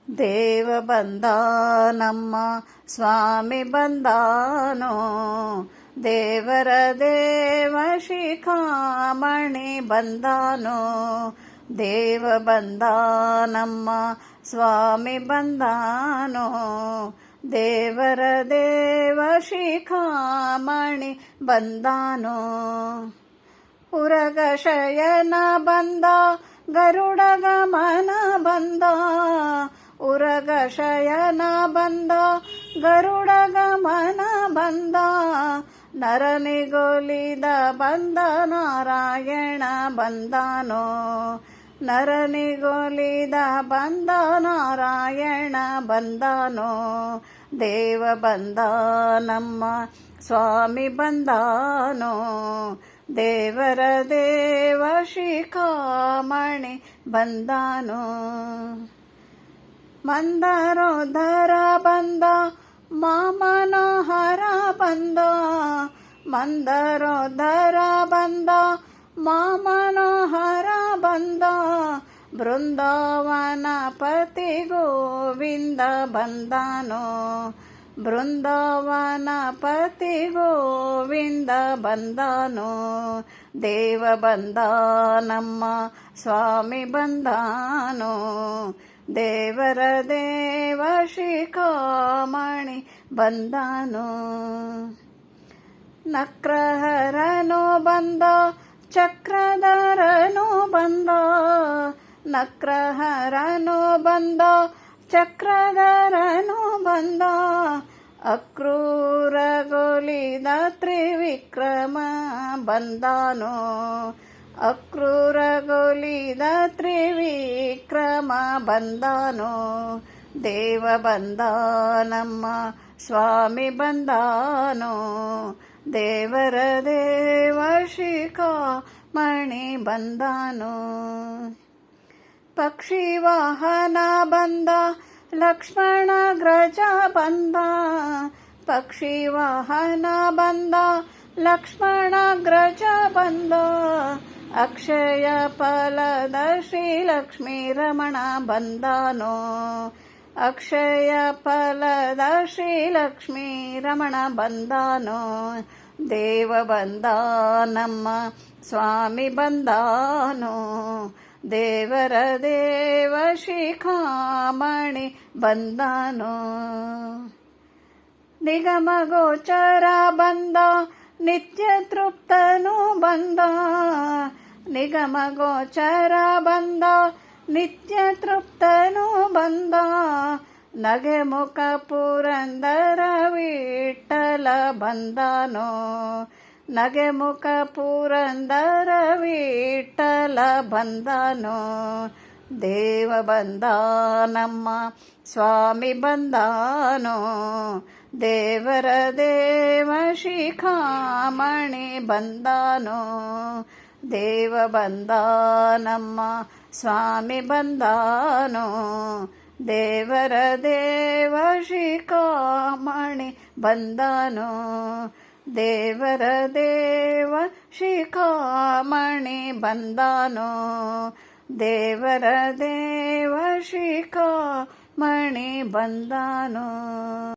ದೇವ ಬಂದ ನಮ್ಮ ಸ್ವಾಮಿ ಬಂದಾನೋ, ದೇವರ ದೇವ ಶಿಖಾಮಣಿ ಬಂದಾನೋ. ದೇವ ಬಂದ ನಮ್ಮ ಸ್ವಾಮಿ ಬಂದಾನೋ, ದೇವರ ದೇವ ಶಿಖಾಮಣಿ ಬಂದಾನೋ. ಉರಗ ಶಯನ ಬಂದ ಗರುಡ ಗಮನ ಬಂದ, ಉರಗ ಶಯನ ಬಂದ ಗರುಡ ಗಮನ ಬಂದ. ನರನಿಗೊಲಿದ ಬಂದ ನಾರಾಯಣ ಬಂದಾನೋ, ನರನಿಗೊಲಿದ ಬಂದ ನಾರಾಯಣ ಬಂದಾನೋ. ದೇವ ಬಂದ ನಮ್ಮ ಸ್ವಾಮಿ ಬಂದಾನೋ, ದೇವರ ದೇವ ಶಿಖಾಮಣಿ ಬಂದಾನೋ. ಮಂದರೋಧರ ಬಂದ ಮಾಮನೋಹರ ಬಂದ, ಮಂದರೋಧರ ಬಂದ ಮಾಮನೋಹರ ಬಂದ. ಬೃಂದಾವನ ಪತಿ ಗೋವಿಂದ ಬಂದಾನೋ, ಬೃಂದಾವನ ಪತಿ ಗೋವಿಂದ ಬಂದಾನೋ. ದೇವ ಬಂದ ನಮ್ಮ ಸ್ವಾಮಿ ಬಂದಾನೋ, ದೇವರ ದೇವ ಶಿಖಾಮಣಿ ಬಂದಾನೋ. ನಕ್ರಹರನೋ ಬಂದ ಚಕ್ರಧರನೋ ಬಂದ, ನಕ್ರಹರನೋ ಬಂದ ಚಕ್ರಧರನೋ ಬಂದ. ಅಕ್ರೂರಗೊಲಿದ ತ್ರಿವಿಕ್ರಮ ಬಂದಾನೋ, ಅಕ್ರೂರಗೊಲಿದ ತ್ರಿವಿಕ್ರಮ ಬಂದಾನೋ. ದೇವ ಬಂದ ನಮ್ಮ ಸ್ವಾಮಿ ಬಂದಾನೋ, ದೇವರ ದೇವ ಶಿಖಾಮಣಿ ಬಂದಾನೋ. ಪಕ್ಷಿ ವಾಹನ ಬಂದ ಲಕ್ಷ್ಮಣ ಗ್ರಜ ಬಂದ, ಪಕ್ಷಿ ವಾಹನ ಬಂದ ಲಕ್ಷ್ಮಣ ಗ್ರಜ ಬಂದ. ಅಕ್ಷಯ ಫಲದ ಶ್ರೀ ಲಕ್ಷ್ಮೀ ರಮಣ ಬಂದಾನೋ, ಅಕ್ಷಯ ಫಲದ ಶ್ರೀ ಲಕ್ಷ್ಮೀ ರಮಣ ಬಂದಾನೋ. ದೇವ ಬಂದ ನಮ್ಮ ಸ್ವಾಮಿ ಬಂದಾನೋ, ದೇವರ ದೇವ ಶಿಖಾಮಣಿ ಬಂದಾನೋ. ನಿಗಮ ಗೋಚರ ಬಂದ ನಿತ್ಯ ತೃಪ್ತನು ಬಂದ, ನಿಗಮ ಗೋಚರ ಬಂದ ನಿತ್ಯ ತೃಪ್ತನು ಬಂದ. ನಗೆ ಮುಖ ಪುರಂದರ ವಿಠಲ ಬಂದಾನೋ, ನಗೆ ಮುಖ ಪುರಂದರ ವಿಠಲ ಬಂದಾನೋ. ದೇವ ಬಂದ ನಮ್ಮ ಸ್ವಾಮಿ ಬಂದಾನೋ, ದೇವರ ದೇವ ಶಿಖಾಮಣಿ ಬಂದಾನೋ. ದೇವ ಬಂದ ನಮ್ಮ ಸ್ವಾಮಿ ಬಂದಾನೋ, ದೇವರ ದೇವ ಶಿಖಾಮಣಿ ಬಂದಾನೋ. ದೇವರ ದೇವ ಶಿಖಾಮಣಿ ಬಂದಾನೋ, ದೇವರ ದೇವ ಶಿಖಾಮಣಿ ಬಂದಾನೋ.